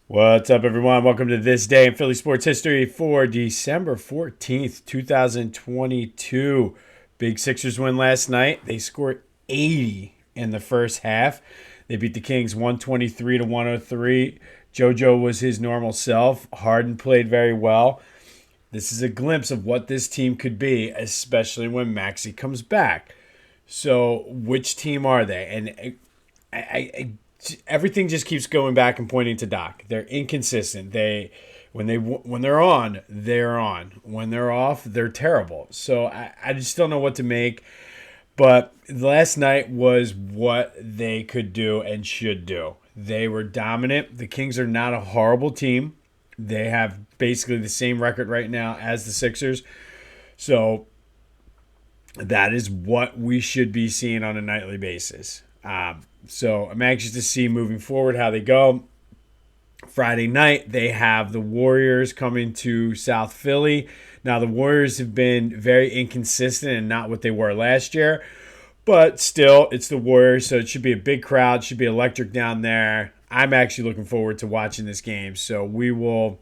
What's up, everyone? Welcome to This Day in Philly Sports History for December 14th, 2022. Big Sixers win last night. They scored 80 in the first half. They beat the Kings 123 to 103. JoJo was his normal self. Harden played very well. This is a glimpse of what this team could be, especially when Maxey comes back. So, which team are they? And I everything just keeps going back and pointing to Doc. They're inconsistent. When they're on, they're on. When they're off, they're terrible. So I just don't know what to make. But last night was what they could do and should do. They were dominant. The Kings are not a horrible team. They have basically the same record right now as the Sixers. So that is what we should be seeing on a nightly basis. So I'm anxious to see moving forward how they go. Friday night, they have the Warriors coming to South Philly. Now, the Warriors have been very inconsistent and not what they were last year. But still, it's the Warriors, so it should be a big crowd. Should be electric down there. I'm actually looking forward to watching this game. So we will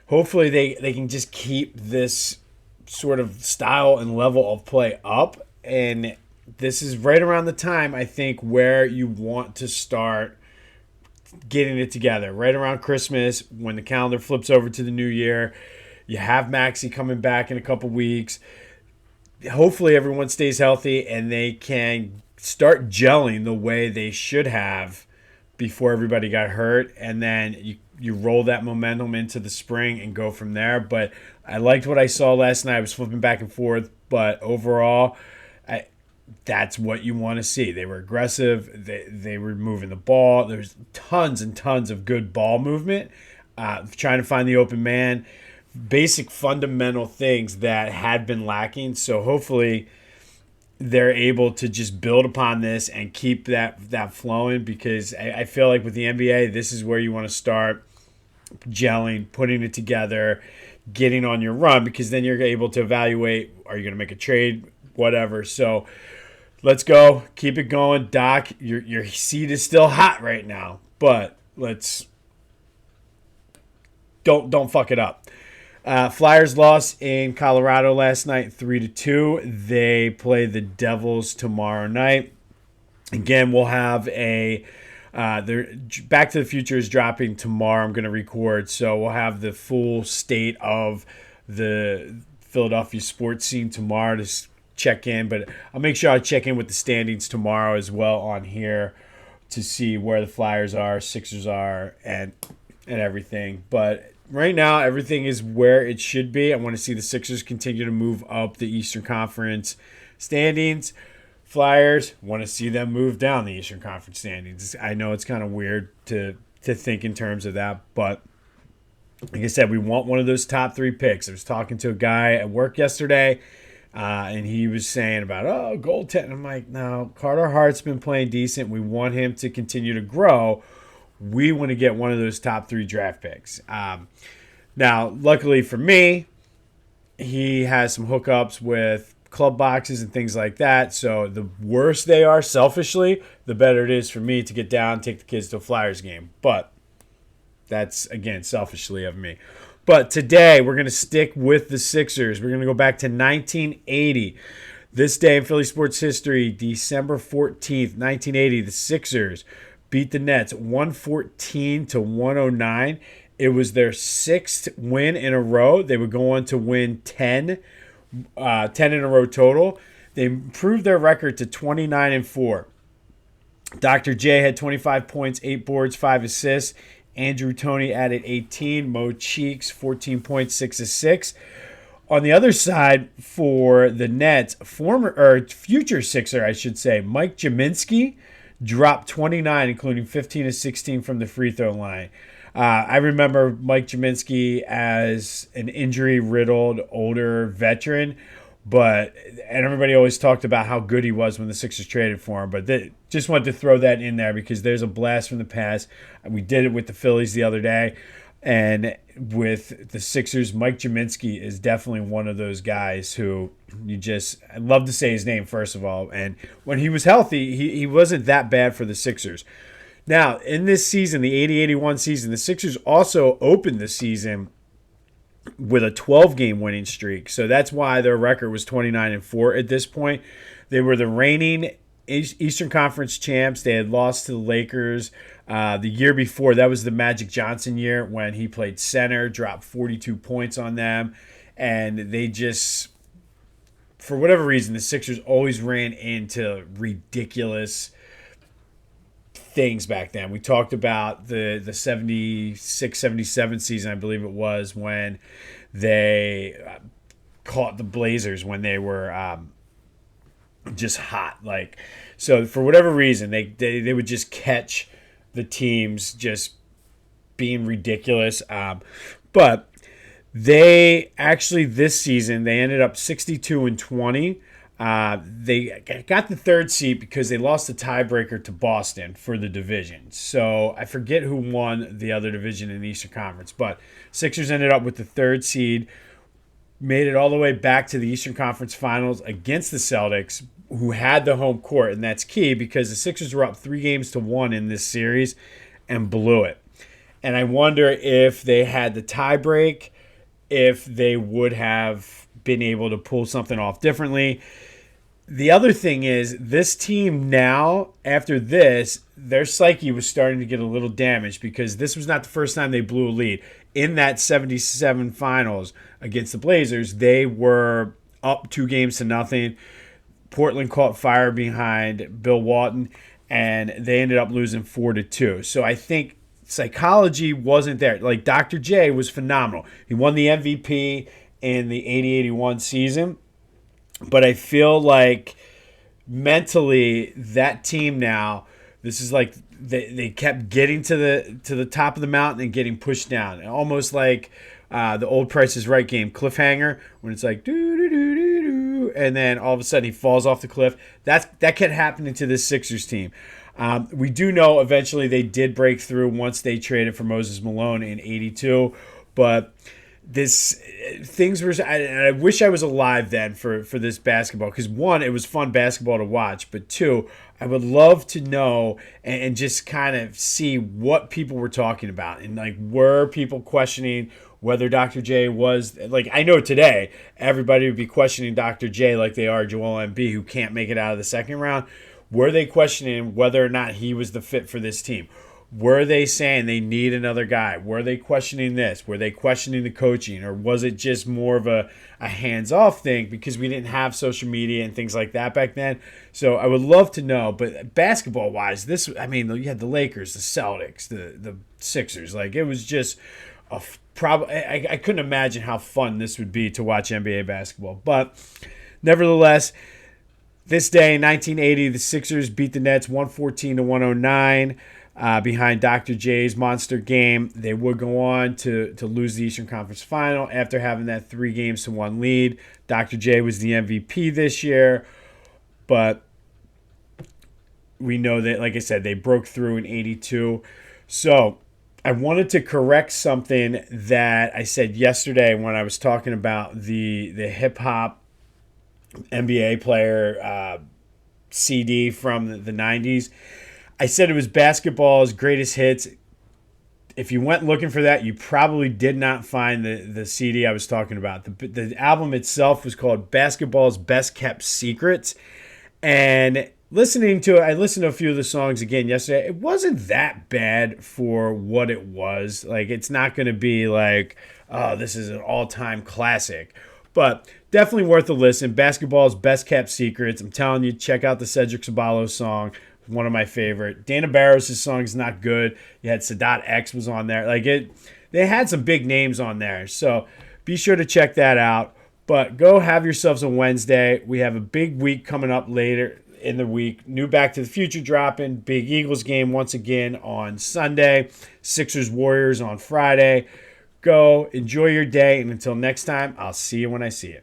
hopefully they can just keep this sort of style and level of play up. And this is right around the time, I think, where you want to start getting it together. Right around Christmas, when the calendar flips over to the new year, you have Maxey coming back in a couple weeks. Hopefully everyone stays healthy and they can start gelling the way they should have before everybody got hurt. And then you roll that momentum into the spring and go from there. But I liked what I saw last night. I was flipping back and forth. But overall, that's what you want to see. They were aggressive. They were moving the ball. There's tons and tons of good ball movement, trying to find the open man, basic fundamental things that had been lacking. So hopefully they're able to just build upon this and keep that flowing, because I feel like with the NBA, this is where you want to start gelling, putting it together, getting on your run, because then you're able to evaluate, are you going to make a trade, whatever. So let's go. Keep it going. Doc, your seat is still hot right now, but let's don't fuck it up. Flyers lost in Colorado last night, 3-2. They play the Devils tomorrow night. Again, we'll have a Back to the Future is dropping tomorrow. I'm going to record, so we'll have the full state of the Philadelphia sports scene tomorrow to check in, but I'll make sure I check in with the standings tomorrow as well on here to see where the Flyers are, Sixers are, and everything. But right now, everything is where it should be. I want to see the Sixers continue to move up the Eastern Conference standings. Flyers, want to see them move down the Eastern Conference standings. I know it's kind of weird to think in terms of that, but like I said, we want one of those top three picks. I was talking to a guy at work yesterday, and he was saying about, goaltending. I'm like, no, Carter Hart's been playing decent. We want him to continue to grow. We want to get one of those top three draft picks. Now, luckily for me, he has some hookups with club boxes and things like that. So the worse they are selfishly, the better it is for me to get down and take the kids to a Flyers game. But that's, again, selfishly of me. But today, we're going to stick with the Sixers. We're going to go back to 1980. This day in Philly sports history, December 14th, 1980, the Sixers beat the Nets 114 to 109. It was their sixth win in a row. They would go on to win 10 in a row total. They improved their record to 29-4. Dr. J had 25 points, 8 boards, 5 assists. Andrew Toney added 18. Mo Cheeks, 14 points, 6 assists. On the other side for the Nets, future Sixer, I should say, Mike Jaminski dropped 29, including 15 of 16 from the free throw line. I remember Mike Jaminski as an injury-riddled older veteran, and everybody always talked about how good he was when the Sixers traded for him. But just wanted to throw that in there because there's a blast from the past. We did it with the Phillies the other day. And with the Sixers, Mike Jaminski is definitely one of those guys who I love to say his name, first of all. And when he was healthy, he wasn't that bad for the Sixers. Now, in this season, the 80-81 season, the Sixers also opened the season with a 12-game winning streak. So that's why their record was 29-4 at this point. They were the reigning Eastern Conference champs. They had lost to the Lakers the year before. That was the Magic Johnson year when he played center, dropped 42 points on them. And they just, for whatever reason, the Sixers always ran into ridiculous things back then. We talked about the 76-77 season, I believe it was, when they caught the Blazers when they were just hot. Like, so for whatever reason, they would just catch the teams just being ridiculous. But they actually, this season, they ended up 62-20. They got the third seed because they lost the tiebreaker to Boston for the division. So I forget who won the other division in the Eastern Conference, but Sixers ended up with the third seed, made it all the way back to the Eastern Conference Finals against the Celtics, who had the home court, and that's key because the Sixers were up 3-1 in this series and blew it. And I wonder if they had the tiebreak, if they would have been able to pull something off differently. The other thing is, this team now, after this, their psyche was starting to get a little damaged because this was not the first time they blew a lead. In that 77 finals against the Blazers, they were up 2-0. Portland caught fire behind Bill Walton, and they ended up losing 4-2. So I think psychology wasn't there. Like, Dr. J was phenomenal. He won the MVP in the 80-81 season. But I feel like mentally that team now, this is like they kept getting to the top of the mountain and getting pushed down. Almost like the old Price is Right game, cliffhanger, when it's like do, and then all of a sudden he falls off the cliff. That kept happening to this Sixers team. We do know eventually they did break through once they traded for Moses Malone in 82, but things were, and I wish I was alive then for this basketball, because one, it was fun basketball to watch, but two, I would love to know and just kind of see what people were talking about, and like, were people questioning whether Dr. J was, like, I know today everybody would be questioning Dr. J like they are Joel Embiid, who can't make it out of the second round. Were they questioning whether or not he was the fit for this team? Were they saying they need another guy? Were they questioning this? Were they questioning the coaching? Or was it just more of a hands-off thing because we didn't have social media and things like that back then? So I would love to know. But basketball-wise, you had the Lakers, the Celtics, the Sixers. Like, it was just I couldn't imagine how fun this would be to watch NBA basketball. But nevertheless, this day in 1980, the Sixers beat the Nets 114-109. Behind Dr. J's monster game. They would go on to lose the Eastern Conference Final after having that 3-1 lead. Dr. J was the MVP this year, but we know that, like I said, they broke through in 82. So I wanted to correct something that I said yesterday when I was talking about the hip-hop NBA player CD from the 90s. I said it was basketball's greatest hits. If you went looking for that, you probably did not find the CD I was talking about. The album itself was called Basketball's Best Kept Secrets. And listening to it, I listened to a few of the songs again yesterday. It wasn't that bad for what it was. Like, it's not going to be like, oh, this is an all-time classic. But definitely worth a listen. Basketball's Best Kept Secrets. I'm telling you, check out the Cedric Ceballos song. One of my favorite. Dana Barros' song is not good. You had Sadat X was on there. They had some big names on there. So be sure to check that out. But go have yourselves a Wednesday. We have a big week coming up later in the week. New Back to the Future dropping. Big Eagles game once again on Sunday. Sixers Warriors on Friday. Go enjoy your day. And until next time, I'll see you when I see you.